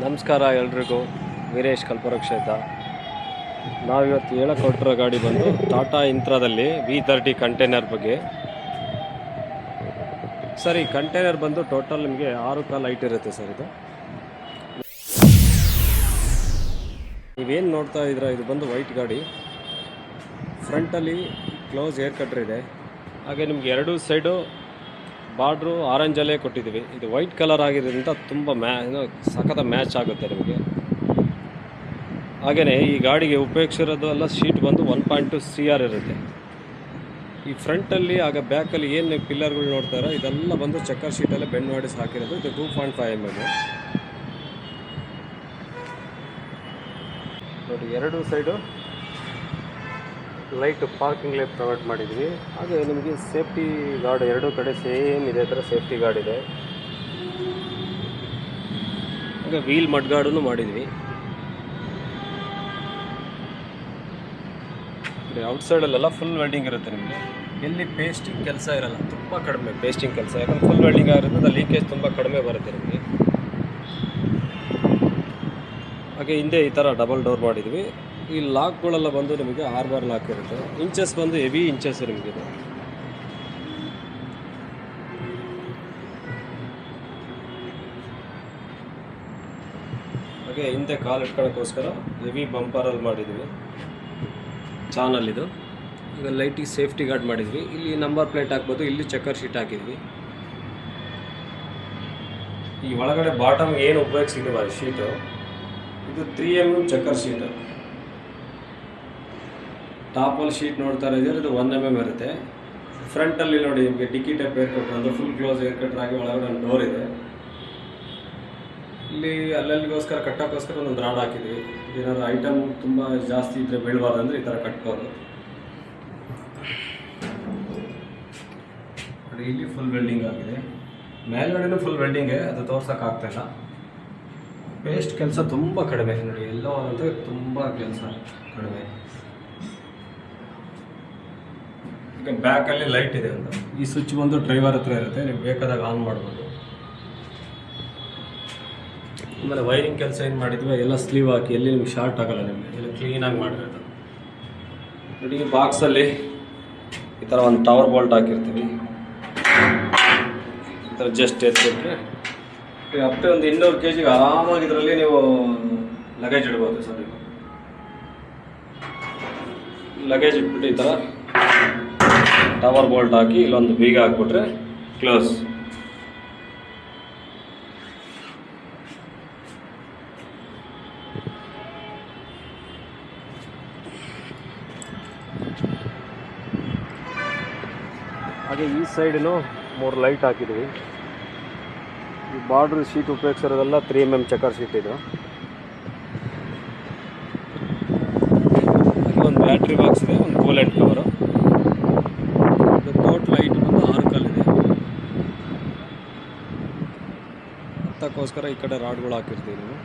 ನಮಸ್ಕಾರ ಎಲ್ರಿಗೂ. ವೀರೇಶ್ ಕಲ್ಪವೃಕ್ಷ ಇದ್ದ. ನಾವಿವತ್ತು ಹೇಳಕೊಟ್ಟಿರೋ ಗಾಡಿ ಬಂದು ಟಾಟಾ ಇಂಟ್ರಾದಲ್ಲಿ V30 ಕಂಟೈನರ್ ಬಗ್ಗೆ. ಸರ್, ಈ ಕಂಟೈನರ್ ಬಂದು ಟೋಟಲ್ ನಿಮಗೆ 6 ಕಾಲ್ ಹೈಟ್ ಇರುತ್ತೆ ಸರ್. ಇದು ನೀವೇನು ನೋಡ್ತಾ ಇದ್ದೀರಾ, ಇದು ಬಂದು ವೈಟ್ ಗಾಡಿ. ಫ್ರಂಟಲ್ಲಿ ಕ್ಲೋಸ್ ಏರ್ ಕಟ್ರ್ ಇದೆ. ಹಾಗೆ ನಿಮ್ಗೆ ಎರಡೂ ಸೈಡು ಬಾರ್ಡ್ರು ಆರೆಂಜಲ್ಲೇ ಕೊಟ್ಟಿದ್ದೀವಿ. ಇದು ವೈಟ್ ಕಲರ್ ಆಗಿರೋದ್ರಿಂದ ತುಂಬ ಸಖತ್ ಮ್ಯಾಚ್ ಆಗುತ್ತೆ ನಿಮಗೆ. ಹಾಗೆಯೇ ಈ ಗಾಡಿಗೆ ಉಪಯೋಗಿಸಿರೋದು ಎಲ್ಲ ಶೀಟ್ ಬಂದು 1.2 CR ಇರುತ್ತೆ. ಈ ಫ್ರಂಟಲ್ಲಿ ಆಗ ಬ್ಯಾಕಲ್ಲಿ ಏನು ಪಿಲ್ಲರ್ಗಳು ನೋಡ್ತಾರೆ ಇದೆಲ್ಲ ಬಂದು ಚೆಕ್ಕರ್ ಶೀಟಲ್ಲೇ ಬೆಂಡ್ ಮಾಡಿ ಹಾಕಿರೋದು. ಇದು 2.5 mm. ನೋಡಿ, ಎರಡೂ side light parking light provide ಮಾಡಿದ್ವಿ. ಹಾಗೆ ನಿಮಗೆ ಸೇಫ್ಟಿ ಗಾರ್ಡ್ ಎರಡೂ ಕಡೆ ಸೇಮ್ ಇದೇ ಥರ ಸೇಫ್ಟಿ ಗಾರ್ಡ್ ಇದೆ. ಹಾಗೆ ವೀಲ್ ಮಡ್ ಗಾರ್ಡನ್ನು ಮಾಡಿದ್ವಿ. ಔಟ್ಸೈಡಲ್ಲೆಲ್ಲ ಫುಲ್ ವೆಲ್ಡಿಂಗ್ ಇರುತ್ತೆ ನಿಮಗೆ. ಎಲ್ಲಿ ಪೇಸ್ಟಿಂಗ್ ಕೆಲಸ ಇರಲ್ಲ, ತುಂಬ ಕಡಿಮೆ ಪೇಸ್ಟಿಂಗ್ ಕೆಲಸ. ಯಾಕಂದ್ರೆ ಫುಲ್ ವೆಲ್ಡಿಂಗ್ ಆಗಿರೋದ್ರಿಂದ ಲೀಕೇಜ್ ತುಂಬ ಕಡಿಮೆ ಬರುತ್ತೆ ನಿಮಗೆ. ಹಾಗೆ ಹಿಂದೆ ಈ ಥರ ಡಬಲ್ ಡೋರ್ ಮಾಡಿದ್ವಿ. ಈ ಲಾಕ್ಗಳೆಲ್ಲ ಬಂದು ನಿಮಗೆ 6 ಬಾರ್ ಲಾಕ್ ಇರುತ್ತೆ. ಇಂಚಸ್ ಬಂದು ಹೆವಿ ಇಂಚಸ್ ನಿಮಗೆ. ಹಾಗೆ ಹಿಂದೆ ಕಾಲು ಇಟ್ಕೊಳ್ಳೋಕ್ಕೋಸ್ಕರ ಹೆವಿ ಬಂಪರಲ್ಲಿ ಮಾಡಿದ್ವಿ. ಚಾನಲ್ ಇದು. ಈಗ ಲೈಟಿಗೆ ಸೇಫ್ಟಿ ಗಾರ್ಡ್ ಮಾಡಿದ್ವಿ. ಇಲ್ಲಿ ನಂಬರ್ ಪ್ಲೇಟ್ ಹಾಕ್ಬೋದು, ಇಲ್ಲಿ ಚೆಕ್ಕರ್ ಶೀಟ್ ಹಾಕಿದ್ವಿ. ಈ ಒಳಗಡೆ ಬಾಟಮ್ ಏನು ಉಪಯೋಗಿಸಿದ್ದೀವಿ ಆ ಶೀಟು, ಇದು 3 mm ಚೆಕ್ಕರ್ ಶೀಟು. ಟಾಪಲ್ಲಿ ಶೀಟ್ ನೋಡ್ತಾ ಇದ್ದೀರ, ಇದು 1 mm ಇರುತ್ತೆ. ಫ್ರಂಟಲ್ಲಿ ನೋಡಿ, ನಿಮಗೆ ಡಿಕ್ಕಿ ಟೈಪ್ ಏರ್ ಕಟ್ರ್ ಅಂದರೆ ಫುಲ್ ಕ್ಲೋಸ್ ಏರ್ ಕಟ್ರ್ ಆಗಿ ಒಳಗಡೆ ಒಂದು ಡೋರ್ ಇದೆ. ಇಲ್ಲಿ ಅಲ್ಲಲ್ಲಿಗೋಸ್ಕರ ಕಟ್ಟೋಕ್ಕೋಸ್ಕರ ಒಂದು ರಾಡ್ ಹಾಕಿದ್ವಿ. ಏನಾದ್ರು ಐಟಮ್ ತುಂಬ ಜಾಸ್ತಿ ಇದ್ದರೆ ಬೀಳಬಾರ್ದು ಅಂದರೆ ಈ ಥರ ಕಟ್ಬೋದು. ನೋಡಿ, ಇಲ್ಲಿ ಫುಲ್ ವೆಲ್ಡಿಂಗ್ ಆಗಿದೆ. ಮೇಲ್ಗಡೆನೂ ಫುಲ್ ವೆಲ್ಡಿಂಗೇ, ಅದು ತೋರ್ಸೋಕ್ಕಾಗ್ತಾಯಿಲ್ಲ. ಪೇಸ್ಟ್ ಕೆಲಸ ತುಂಬ ಕಡಿಮೆ. ನೋಡಿ, ಎಲ್ಲೋ ಅಂದರೆ ತುಂಬ ಕೆಲಸ ಕಡಿಮೆ. ಈಗ ಬ್ಯಾಕಲ್ಲಿ ಲೈಟ್ ಇದೆ ಅಂತ. ಈ ಸ್ವಿಚ್ ಬಂದು ಡ್ರೈವರ್ ಹತ್ರ ಇರುತ್ತೆ, ನೀವು ಬೇಕಾದಾಗ ಆನ್ ಮಾಡ್ಬೋದು. ಆಮೇಲೆ ವೈರಿಂಗ್ ಕೆಲಸ ಏನು ಮಾಡಿದ್ವಿ ಎಲ್ಲ ಸ್ಲೀವ್ ಹಾಕಿ, ಎಲ್ಲಿ ನಿಮ್ಗೆ ಶಾರ್ಟ್ ಆಗಲ್ಲ, ನಿಮಗೆ ಎಲ್ಲ ಕ್ಲೀನಾಗಿ ಮಾಡಿರೋದು. ನೋಡಿ, ಈ ಬಾಕ್ಸಲ್ಲಿ ಈ ಥರ ಒಂದು ಟವರ್ ಬೋಲ್ಟ್ ಹಾಕಿರ್ತೀವಿ. ಈ ಥರ ಜಸ್ಟ್ ಎತ್ತಿಟ್ರೆ ಅಪ್ಪೆ ಒಂದು 200 kg ಆರಾಮಾಗಿ ಇದರಲ್ಲಿ ನೀವು ಲಗೇಜ್ ಇಡ್ಬೋದು ಸರ್. ನೀವು ಲಗೇಜ್ ಇಟ್ಬಿಟ್ಟು ಈ ಥರ ಟವರ್ ಬೋಲ್ಟ್ ಹಾಕಿ ಇಲ್ಲೊಂದು ಬೀಗ ಹಾಕ್ಬಿಟ್ರೆ ಕ್ಲೋಸ್. ಹಾಗೆ ಈ ಸೈಡಿನೂ 3 ಲೈಟ್ ಹಾಕಿದ್ವಿ. ಈ ಬಾರ್ಡ್ರ್ ಶೀಟ್ ಉಪಯೋಗಿಸಿರೋದೆಲ್ಲ 3 mm ಚೆಕ್ಕರ್ ಶೀಟ್ ಇದು. ಹಾಗೆ ಒಂದು ಬ್ಯಾಟ್ರಿ ಬಾಕ್ಸ್ ಇದೆ, ಒಂದು ಕೂಲೆಂಟ್ ಕವರು. ಟೋಟಲ್ ಲೈಟ್ ಬಂದು 6 ಕಾಲಿದೆ. ಹತ್ತಕ್ಕೋಸ್ಕರ ಈ ಕಡೆ ರಾಡ್ಗಳು ಹಾಕಿರ್ತೀವಿ ನೀವು.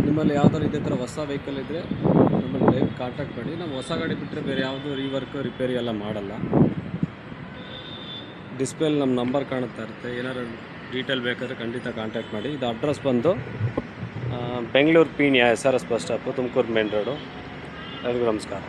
ನಿಮ್ಮಲ್ಲಿ ಯಾವ್ದಾದ್ರು ಇದೇ ಥರ ಹೊಸ ವೆಹಿಕಲ್ ಇದ್ದರೆ ನಮ್ಮನ್ನು ದಯವಿಟ್ಟು ಕಾಂಟ್ಯಾಕ್ಟ್ ಮಾಡಿ. ನಾವು ಹೊಸ ಗಾಡಿ ಬಿಟ್ಟರೆ ಬೇರೆ ಯಾವುದು ರೀವರ್ಕ್ ರಿಪೇರಿ ಎಲ್ಲ ಮಾಡಲ್ಲ. ಡಿಸ್ಪ್ಲೇಲಿ ನಮ್ಮ ನಂಬರ್ ಕಾಣುತ್ತಾ ಇರುತ್ತೆ. ಏನಾದ್ರು ಡೀಟೇಲ್ ಬೇಕಾದರೆ ಖಂಡಿತ ಕಾಂಟ್ಯಾಕ್ಟ್ ಮಾಡಿ. ಇದು ಅಡ್ರೆಸ್ ಬಂದು Bengaluru Peenya SRS bus stop, Tumakuru main road. ಎಲ್ಲರಿಗೂ ನಮಸ್ಕಾರ.